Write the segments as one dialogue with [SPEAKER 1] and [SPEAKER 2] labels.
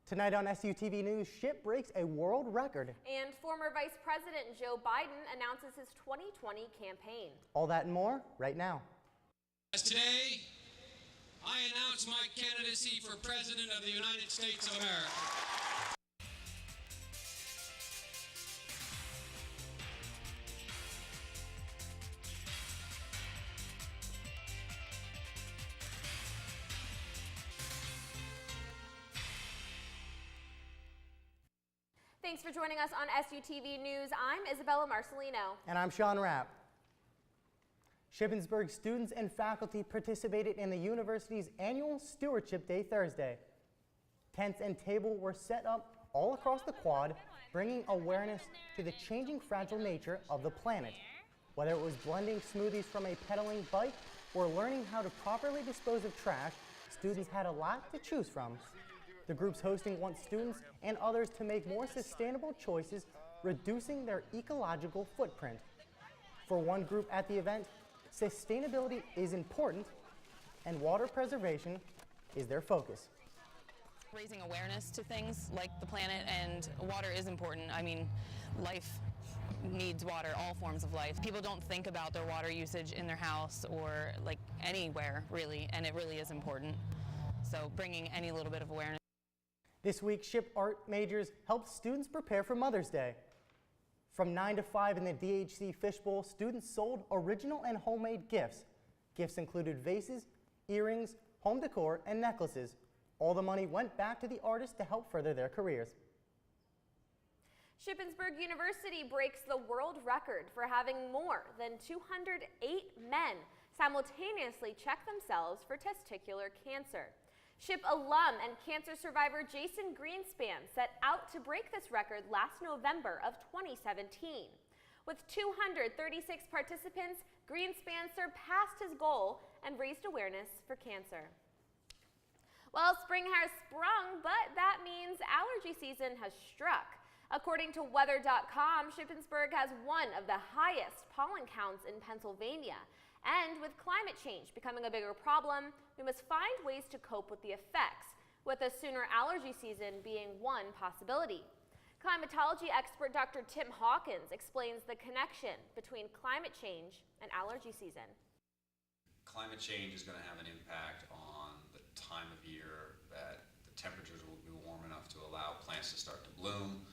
[SPEAKER 1] Tonight on SUTV News, ship breaks a world record.
[SPEAKER 2] And former Vice President Joe Biden announces his 2020 campaign.
[SPEAKER 1] All that and more right now.
[SPEAKER 3] Today, I announce my candidacy for President of the United States of America.
[SPEAKER 2] Thanks for joining us on SUTV News. I'm Isabella Marcelino.
[SPEAKER 1] And I'm Sean Rapp. Shippensburg students and faculty participated in the university's annual Stewardship Day Thursday. Tents and tables were set up all across the quad, bringing awareness to the changing fragile nature of the planet. Whether it was blending smoothies from a pedaling bike or learning how to properly dispose of trash, students had a lot to choose from. The groups hosting want students and others to make more sustainable choices, reducing their ecological footprint. For one group at the event, sustainability is important and water preservation is their focus.
[SPEAKER 4] Raising awareness to things like the planet and water is important. I mean, life needs water, all forms of life. People don't think about their water usage in their house or like anywhere really, and it really is important. So bringing any little bit of awareness.
[SPEAKER 1] This week, ship art majors helped students prepare for Mother's Day. From 9 to 5 in the DHC Fishbowl, students sold original and homemade gifts. Gifts included vases, earrings, home decor, and necklaces. All the money went back to the artists to help further their careers.
[SPEAKER 2] Shippensburg University breaks the world record for having more than 208 men simultaneously check themselves for testicular cancer. SHIP alum and cancer survivor Jason Greenspan set out to break this record last November of 2017. With 236 participants, Greenspan surpassed his goal and raised awareness for cancer. Well, spring has sprung, but that means allergy season has struck. According to weather.com, Shippensburg has one of the highest pollen counts in Pennsylvania. And with climate change becoming a bigger problem, we must find ways to cope with the effects, with a sooner allergy season being one possibility. Climatology expert Dr. Tim Hawkins explains the connection between climate change and allergy season.
[SPEAKER 5] Climate change is going to have an impact on the time of year that the temperatures will be warm enough to allow plants to start to bloom.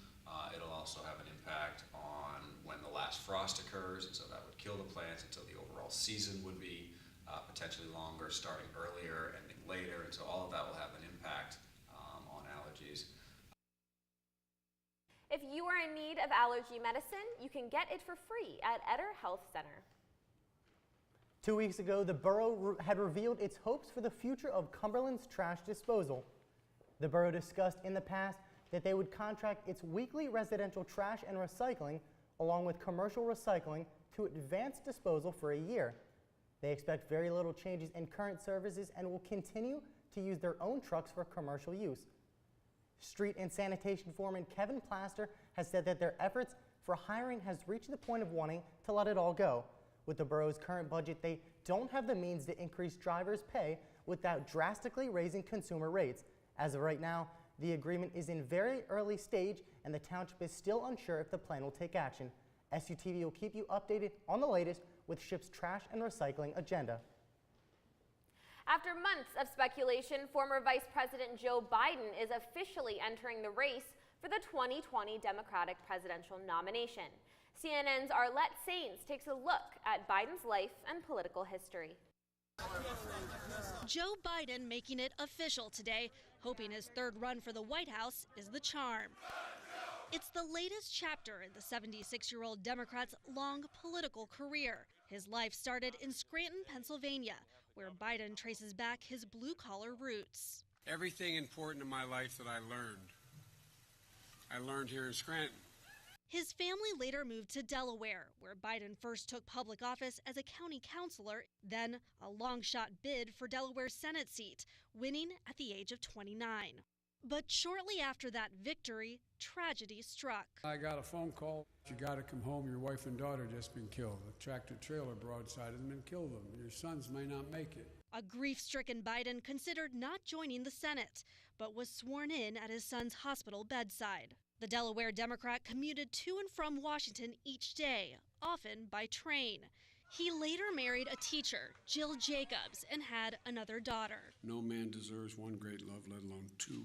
[SPEAKER 5] It'll also have an impact on when the last frost occurs, and so that would kill the plants, and so the overall season would be potentially longer, starting earlier, ending later, and so all of that will have an impact on allergies.
[SPEAKER 2] If you are in need of allergy medicine, you can get it for free at Eder Health Center.
[SPEAKER 1] 2 weeks ago, the borough had revealed its hopes for the future of Cumberland's trash disposal. The borough discussed in the past that they would contract its weekly residential trash and recycling along with commercial recycling to advanced disposal for a year. They expect very little changes in current services and will continue to use their own trucks for commercial use. Street and sanitation foreman Kevin Plaster has said that their efforts for hiring has reached the point of wanting to let it all go. With the borough's current budget, they don't have the means to increase drivers' pay without drastically raising consumer rates. As of right now, the agreement is in very early stage, and the township is still unsure if the plan will take action. SUTV will keep you updated on the latest with SHIP's trash and recycling agenda.
[SPEAKER 2] After months of speculation, former Vice President Joe Biden is officially entering the race for the 2020 Democratic presidential nomination. CNN's Arlette Sains takes a look at Biden's life and political history.
[SPEAKER 6] Joe Biden making it official today, hoping his third run for the White House is the charm. It's the latest chapter in the 76-year-old Democrat's long political career. His life started in Scranton, Pennsylvania, where Biden traces back his blue-collar roots.
[SPEAKER 7] Everything important in my life that I learned here in Scranton.
[SPEAKER 6] His family later moved to Delaware, where Biden first took public office as a county councilor, then a long-shot bid for Delaware's Senate seat, winning at the age of 29. But shortly after that victory, tragedy struck.
[SPEAKER 7] I got a phone call. You got to come home. Your wife and daughter just been killed. A tractor trailer broadside them and killed them. Your sons may not make it.
[SPEAKER 6] A grief-stricken Biden considered not joining the Senate, but was sworn in at his son's hospital bedside. The Delaware Democrat commuted to and from Washington each day, often by train. He later married a teacher, Jill Jacobs, and had another daughter.
[SPEAKER 7] No man deserves one great love, let alone two.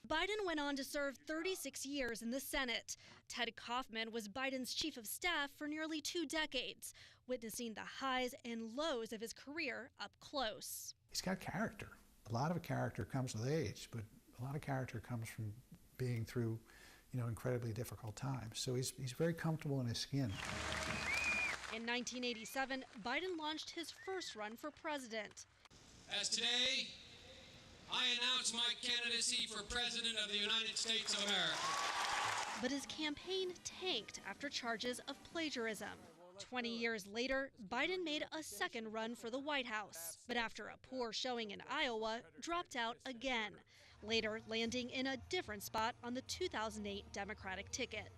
[SPEAKER 6] Biden went on to serve 36 years in the Senate. Ted Kaufman was Biden's chief of staff for nearly 2 decades, witnessing the highs and lows of his career up close.
[SPEAKER 8] He's got character. A lot of character comes with age, but a lot of character comes from being through, incredibly difficult times. So he's very comfortable in his skin.
[SPEAKER 6] In 1987, Biden launched his first run for president.
[SPEAKER 3] As today, I announce my candidacy for President of the United States of America.
[SPEAKER 6] But his campaign tanked after charges of plagiarism. 20 years later, Biden made a second run for the White House, but after a poor showing in Iowa, dropped out again, later landing in a different spot on the 2008 Democratic ticket.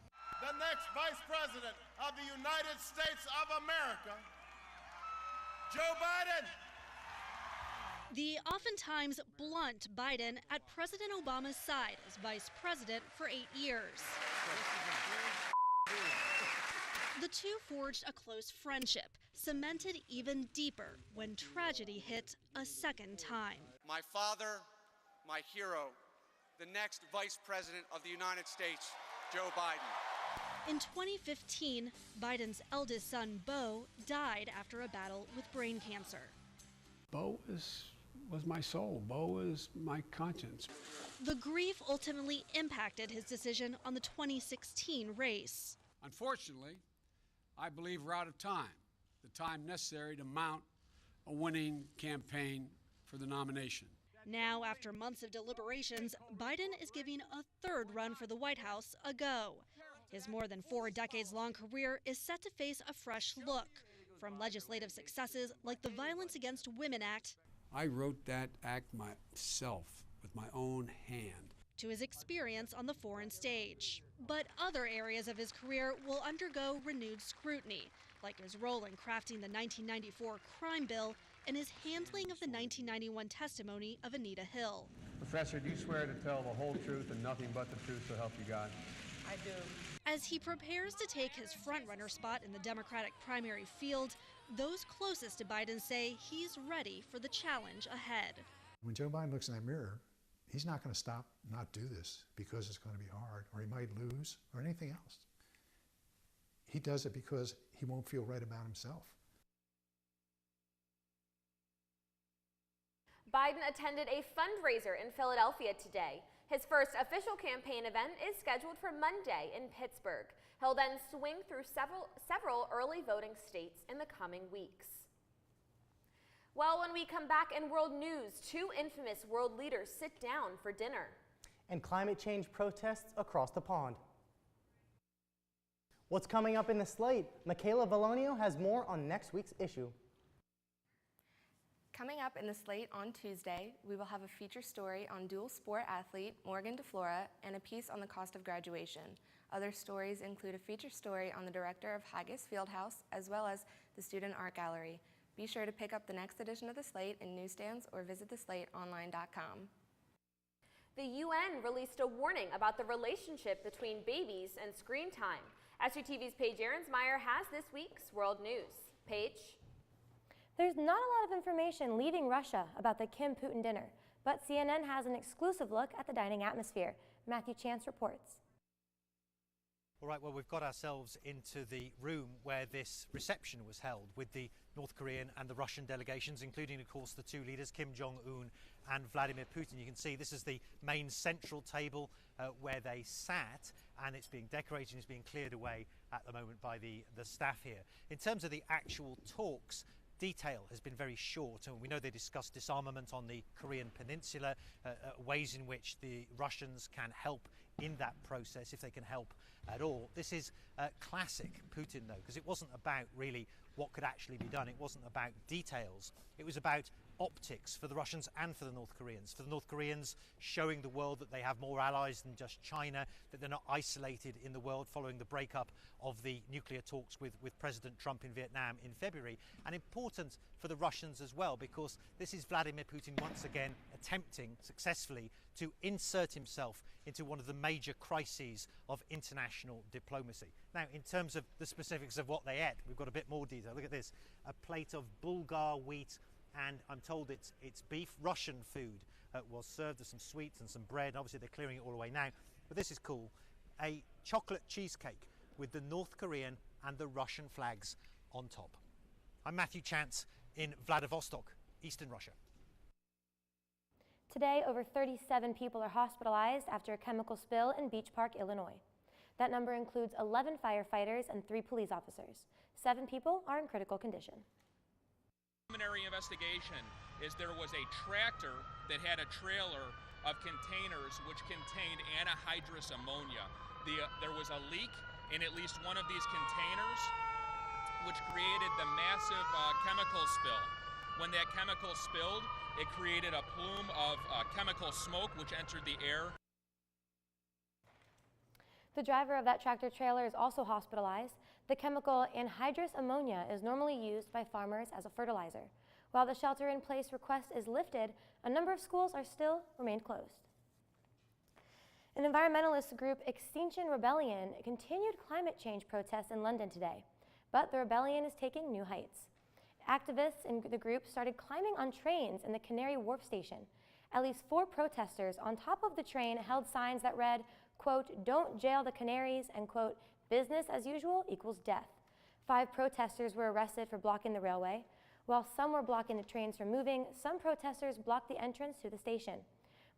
[SPEAKER 9] The next Vice President of the United States of America, Joe Biden.
[SPEAKER 6] The oftentimes blunt Biden at President Obama's side as vice president for 8 years. The two forged a close friendship, cemented even deeper when tragedy hit a second time.
[SPEAKER 10] My father, my hero, the next Vice President of the United States, Joe Biden.
[SPEAKER 6] In 2015, Biden's eldest son, Beau, died after a battle with brain cancer.
[SPEAKER 7] Beau was my soul. Beau is my conscience.
[SPEAKER 6] The grief ultimately impacted his decision on the 2016 race.
[SPEAKER 7] Unfortunately, I believe we're out of time, the time necessary to mount a winning campaign for the nomination.
[SPEAKER 6] Now, after months of deliberations, Biden is giving a third run for the White House a go. His more than 4 decades-long career is set to face a fresh look, from legislative successes like the Violence Against Women Act.
[SPEAKER 7] I wrote that act myself with my own hand.
[SPEAKER 6] To his experience on the foreign stage. But other areas of his career will undergo renewed scrutiny, like his role in crafting the 1994 crime bill and his handling of the 1991 testimony of Anita Hill.
[SPEAKER 11] Professor, do you swear to tell the whole truth and nothing but the truth, so help you God?
[SPEAKER 12] I do.
[SPEAKER 6] As he prepares to take his front-runner spot in the Democratic primary field, those closest to Biden say he's ready for the challenge ahead.
[SPEAKER 8] When Joe Biden looks in that mirror, he's not going to stop, not do this because it's going to be hard, or he might lose, or anything else. He does it because he won't feel right about himself.
[SPEAKER 2] Biden attended a fundraiser in Philadelphia today. His first official campaign event is scheduled for Monday in Pittsburgh. He'll then swing through several early voting states in the coming weeks. Well, when we come back in world news, 2 infamous world leaders sit down for dinner.
[SPEAKER 1] And climate change protests across the pond. What's coming up in the Slate? Michaela Valonio has more on next week's issue.
[SPEAKER 13] Coming up in the Slate on Tuesday, we will have a feature story on dual sport athlete Morgan DeFlora and a piece on the cost of graduation. Other stories include a feature story on the director of Haggis Fieldhouse, as well as the Student Art Gallery. Be sure to pick up the next edition of the Slate in newsstands or visit theslateonline.com.
[SPEAKER 2] The UN released a warning about the relationship between babies and screen time. SUTV's Paige Ahrensmeyer has this week's World News. Paige?
[SPEAKER 14] There's not a lot of information leaving Russia about the Kim-Putin dinner, but CNN has an exclusive look at the dining atmosphere. Matthew Chance reports.
[SPEAKER 15] All right, well, we've got ourselves into the room where this reception was held with the North Korean and the Russian delegations, including, of course, the 2 leaders, Kim Jong-un and Vladimir Putin. You can see this is the main central table where they sat, and it's being decorated and it's being cleared away at the moment by the staff here. In terms of the actual talks, detail has been very short, and we know they discussed disarmament on the Korean peninsula, ways in which the Russians can help in that process, if they can help at all. This is classic Putin, though, because it wasn't about really what could actually be done. It wasn't about details. It was about optics for the Russians and for the North Koreans. For the North Koreans, showing the world that they have more allies than just China, that they're not isolated in the world following the breakup of the nuclear talks with President Trump in Vietnam in February. And important for the Russians as well, because this is Vladimir Putin once again attempting successfully to insert himself into one of the major crises of international diplomacy. Now, in terms of the specifics of what they ate, we've got a bit more detail. Look at this, a plate of Bulgar wheat, and I'm told it's beef, Russian food, was served with some sweets and some bread. Obviously, they're clearing it all away now, but this is cool. A chocolate cheesecake with the North Korean and the Russian flags on top. I'm Matthew Chance in Vladivostok, Eastern Russia.
[SPEAKER 14] Today, over 37 people are hospitalized after a chemical spill in Beach Park, Illinois. That number includes 11 firefighters and 3 police officers. 7 people are in critical condition.
[SPEAKER 12] Preliminary investigation is there was a tractor that had a trailer of containers which contained anhydrous ammonia. There was a leak in at least one of these containers, which created the massive chemical spill. When that chemical spilled, it created a plume of chemical smoke which entered the air.
[SPEAKER 14] The driver of that tractor trailer is also hospitalized. The chemical anhydrous ammonia is normally used by farmers as a fertilizer. While the shelter-in-place request is lifted, a number of schools are still remained closed. An environmentalist group, Extinction Rebellion, continued climate change protests in London today, but the rebellion is taking new heights. Activists in the group started climbing on trains in the Canary Wharf station. At least 4 protesters on top of the train held signs that read, quote, "Don't jail the Canaries," and quote, "Business as usual equals death." 5 protesters were arrested for blocking the railway. While some were blocking the trains from moving, some protesters blocked the entrance to the station.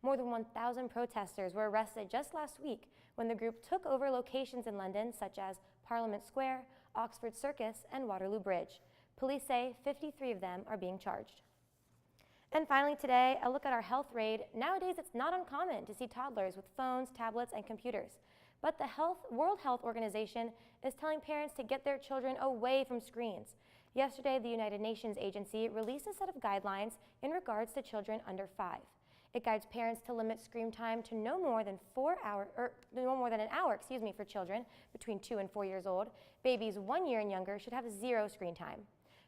[SPEAKER 14] More than 1,000 protesters were arrested just last week when the group took over locations in London such as Parliament Square, Oxford Circus, and Waterloo Bridge. Police say 53 of them are being charged. And finally today, a look at our health raid. Nowadays, it's not uncommon to see toddlers with phones, tablets, and computers. But the World Health Organization is telling parents to get their children away from screens. Yesterday, the United Nations agency released a set of guidelines in regards to children under 5. It guides parents to limit screen time to no more than an hour, for children between 2 and 4 years old. Babies 1 year and younger should have 0 screen time.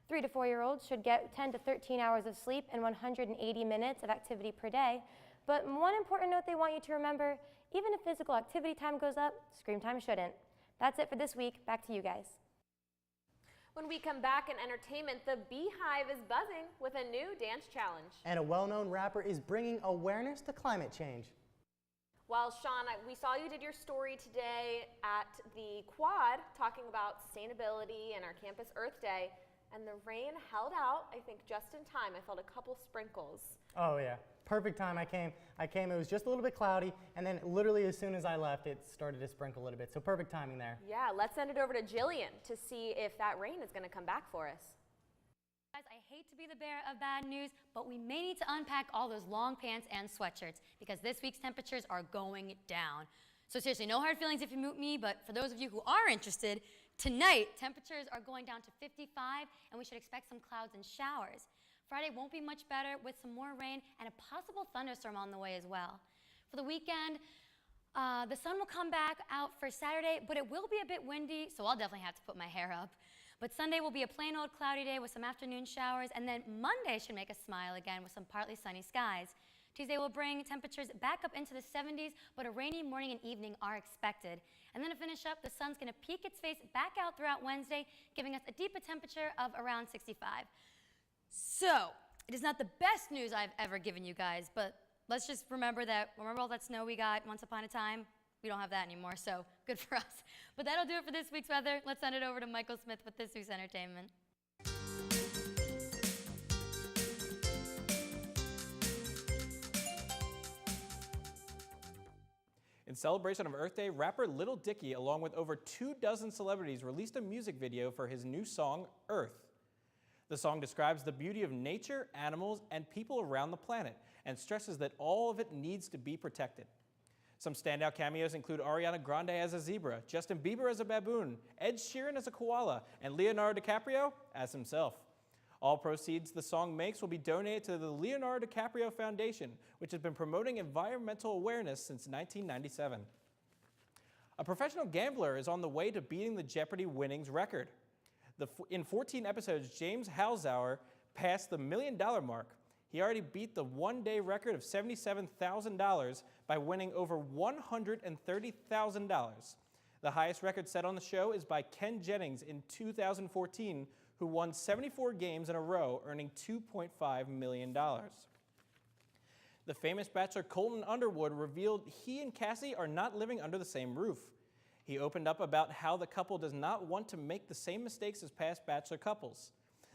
[SPEAKER 14] 3 to 4 year olds should get 10 to 13 hours of sleep and 180 minutes of activity per day. But one important note they want you to remember, even if physical activity time goes up, screen time shouldn't. That's it for this week. Back to you guys.
[SPEAKER 2] When we come back in entertainment, the Beehive is buzzing with a new dance challenge.
[SPEAKER 1] And a well-known rapper is bringing awareness to climate change.
[SPEAKER 2] Well, Sean, we saw you did your story today at the Quad talking about sustainability and our Campus Earth Day, and the rain held out, I think, just in time. I felt a couple sprinkles.
[SPEAKER 1] Oh yeah, perfect time I came. It was just a little bit cloudy, and then literally as soon as I left, it started to sprinkle a little bit. So perfect timing there.
[SPEAKER 2] Yeah, let's send it over to Jillian to see if that rain is going to come back for us.
[SPEAKER 16] Guys, I hate to be the bearer of bad news, but we may need to unpack all those long pants and sweatshirts because this week's temperatures are going down. So seriously, no hard feelings if you mute me, but for those of you who are interested, tonight temperatures are going down to 55 and we should expect some clouds and showers. Friday won't be much better with some more rain and a possible thunderstorm on the way as well. For the weekend, the sun will come back out for Saturday, but it will be a bit windy, so I'll definitely have to put my hair up. But Sunday will be a plain old cloudy day with some afternoon showers, and then Monday should make us smile again with some partly sunny skies. Tuesday will bring temperatures back up into the 70s, but a rainy morning and evening are expected. And then to finish up, the sun's going to peek its face back out throughout Wednesday, giving us a deeper temperature of around 65. So, it is not the best news I've ever given you guys, but let's just remember all that snow we got once upon a time? We don't have that anymore, so good for us. But that'll do it for this week's weather. Let's send it over to Michael Smith with this week's entertainment.
[SPEAKER 17] In celebration of Earth Day, rapper Lil Dicky, along with over 24 celebrities, released a music video for his new song, Earth. The song describes the beauty of nature, animals, and people around the planet, and stresses that all of it needs to be protected. Some standout cameos include Ariana Grande as a zebra, Justin Bieber as a baboon, Ed Sheeran as a koala, and Leonardo DiCaprio as himself. All proceeds the song makes will be donated to the Leonardo DiCaprio Foundation, which has been promoting environmental awareness since 1997. A professional gambler is on the way to beating the Jeopardy winnings record. In 14 episodes, James Halzauer passed the $1 million mark. He already beat the one-day record of $77,000 by winning over $130,000. The highest record set on the show is by Ken Jennings in 2014, who won 74 games in a row, earning $2.5 million. The famous bachelor Colton Underwood revealed he and Cassie are not living under the same roof. He opened up about how the couple does not want to make the same mistakes as past bachelor couples.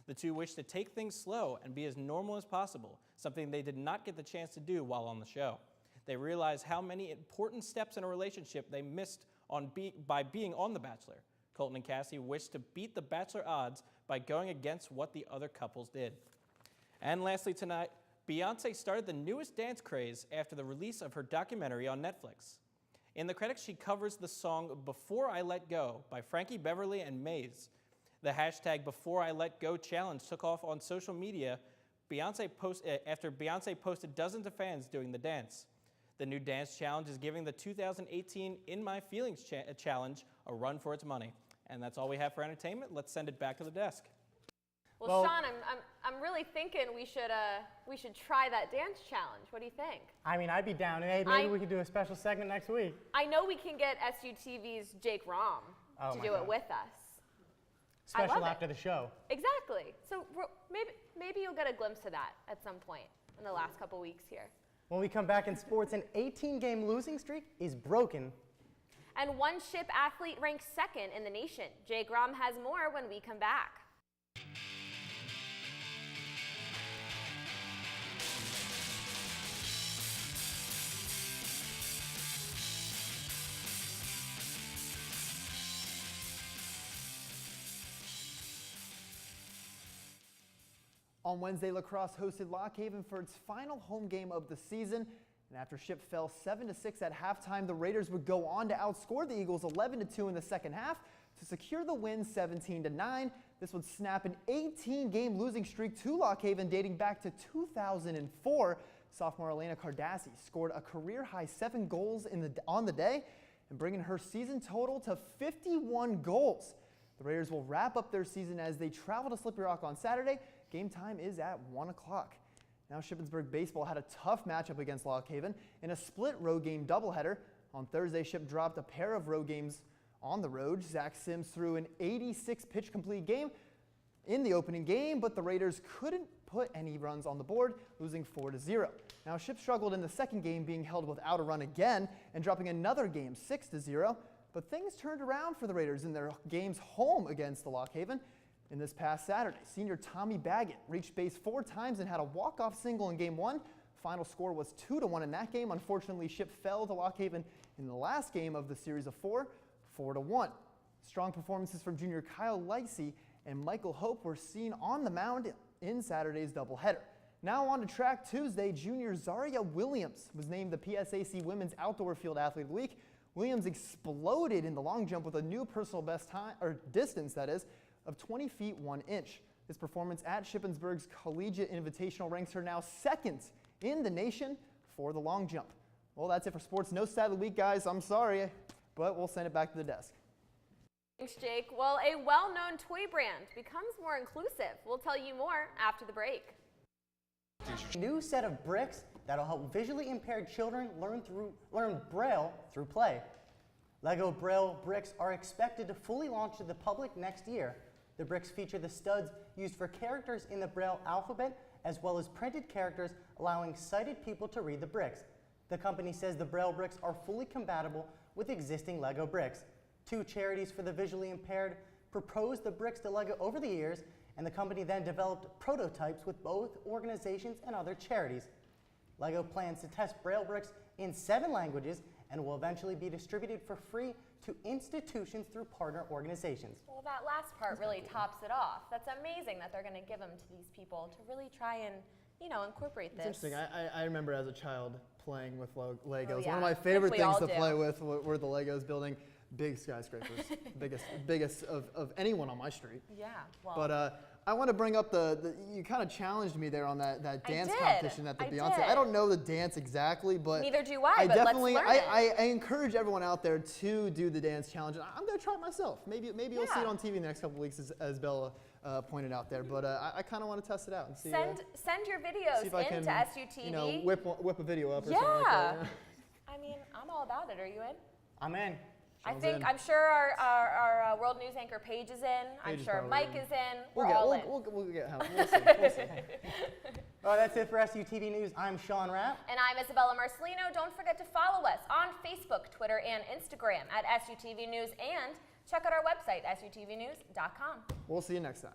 [SPEAKER 17] The two wish to take things slow and be as normal as possible, something they did not get the chance to do while on the show. They realize how many important steps in a relationship they missed by being on The Bachelor. Colton and Cassie wish to beat the Bachelor odds by going against what the other couples did. And lastly tonight, Beyoncé started the newest dance craze after the release of her documentary on Netflix. In the credits, she covers the song Before I Let Go by Frankie Beverly and Maze. The hashtag Before I Let Go challenge took off on social media after Beyoncé posted dozens of fans doing the dance. The new dance challenge is giving the 2018 In My Feelings challenge a run for its money. And that's all we have for entertainment. Let's send it back to the desk.
[SPEAKER 2] Well, Sean, I'm really thinking we should try that dance challenge. What do you think?
[SPEAKER 1] I mean, I'd be down. Maybe we could do a special segment next week.
[SPEAKER 2] I know we can get SUTV's Jake Rom to do it with us.
[SPEAKER 1] Special after the show.
[SPEAKER 2] Exactly. So maybe you'll get a glimpse of that at some point in the last couple weeks here.
[SPEAKER 1] When we come back in sports, an 18-game losing streak is broken.
[SPEAKER 2] And one ship athlete ranks second in the nation. Jake Rom has more when we come back.
[SPEAKER 18] On Wednesday, lacrosse hosted Lock Haven for its final home game of the season. And after Ship fell 7-6 at halftime, the Raiders would go on to outscore the Eagles 11-2 in the second half to secure the win 17-9. This would snap an 18-game losing streak to Lock Haven dating back to 2004. Sophomore Elena Cardassi scored a career-high 7 goals on the day and bringing her season total to 51 goals. The Raiders will wrap up their season as they travel to Slippery Rock on Saturday. Game time is at 1 o'clock. Now Shippensburg baseball had a tough matchup against Lock Haven in a split road game doubleheader. On Thursday, Ship dropped a pair of road games on the road. Zach Sims threw an 86-pitch complete game in the opening game, but the Raiders couldn't put any runs on the board, losing 4-0. Now Ship struggled in the second game, being held without a run again and dropping another game 6-0. But things turned around for the Raiders in their games home against the Lock Haven. In this past Saturday, senior Tommy Baggett reached base 4 times and had a walk-off single in Game 1. Final score was 2-1 in that game. Unfortunately, Ship fell to Lock Haven in the last game of the series of 4-1. Strong performances from junior Kyle Lacey and Michael Hope were seen on the mound in Saturday's doubleheader. Now on to track Tuesday, junior Zaria Williams was named the PSAC Women's Outdoor Field Athlete of the Week. Williams exploded in the long jump with a new personal best time, or distance that is, of 20 feet 1 inch. This performance at Shippensburg's Collegiate Invitational ranks her now second in the nation for the long jump. Well, that's it for sports. No stat of the week, guys. I'm sorry, but we'll send it back to the desk.
[SPEAKER 2] Thanks, Jake. Well, a well-known toy brand becomes more inclusive. We'll tell you more after the break.
[SPEAKER 1] A new set of bricks that'll help visually impaired children learn Braille through play. Lego Braille bricks are expected to fully launch to the public next year. The bricks feature the studs used for characters in the Braille alphabet, as well as printed characters allowing sighted people to read the bricks. The company says the Braille bricks are fully compatible with existing Lego bricks. 2 charities for the visually impaired proposed the bricks to Lego over the years, and the company then developed prototypes with both organizations and other charities. Lego plans to test Braille bricks in 7 languages and will eventually be distributed for free to institutions through partner organizations.
[SPEAKER 2] Well, that last part really tops it off. That's amazing that they're going to give them to these people to really try and, incorporate this.
[SPEAKER 18] It's interesting. I remember as a child playing with Legos.
[SPEAKER 2] Oh, yeah.
[SPEAKER 18] One of my favorite things to play
[SPEAKER 2] do.
[SPEAKER 18] with were the Legos building big skyscrapers, biggest of anyone on my street.
[SPEAKER 2] Yeah. Well.
[SPEAKER 18] But I want to bring up you kind of challenged me there on that dance
[SPEAKER 2] did.
[SPEAKER 18] competition at the
[SPEAKER 2] I
[SPEAKER 18] Beyonce.
[SPEAKER 2] did.
[SPEAKER 18] I don't know the dance exactly, but
[SPEAKER 2] Neither do I, but
[SPEAKER 18] definitely,
[SPEAKER 2] let's learn it.
[SPEAKER 18] I encourage everyone out there to do the dance challenge. I'm going to try it myself. Maybe you'll see it on TV in the next couple weeks, as Bella pointed out there. But I kind of want to test it out and see.
[SPEAKER 2] Send your videos
[SPEAKER 18] see if I can,
[SPEAKER 2] into SUTV.
[SPEAKER 18] You know, whip a video up or
[SPEAKER 2] yeah.
[SPEAKER 18] something like that.
[SPEAKER 2] I mean, I'm all about it. Are you in?
[SPEAKER 1] I'm in.
[SPEAKER 2] I'm sure our world news anchor Paige is in. I'm sure Mike is in. We're all in.
[SPEAKER 18] We'll get help. We'll see.
[SPEAKER 1] Well, that's it for SUTV News. I'm Sean Rapp.
[SPEAKER 2] And I'm Isabella Marcelino. Don't forget to follow us on Facebook, Twitter, and Instagram at SUTV News, and check out our website, SUTVnews.com.
[SPEAKER 18] We'll see you next time.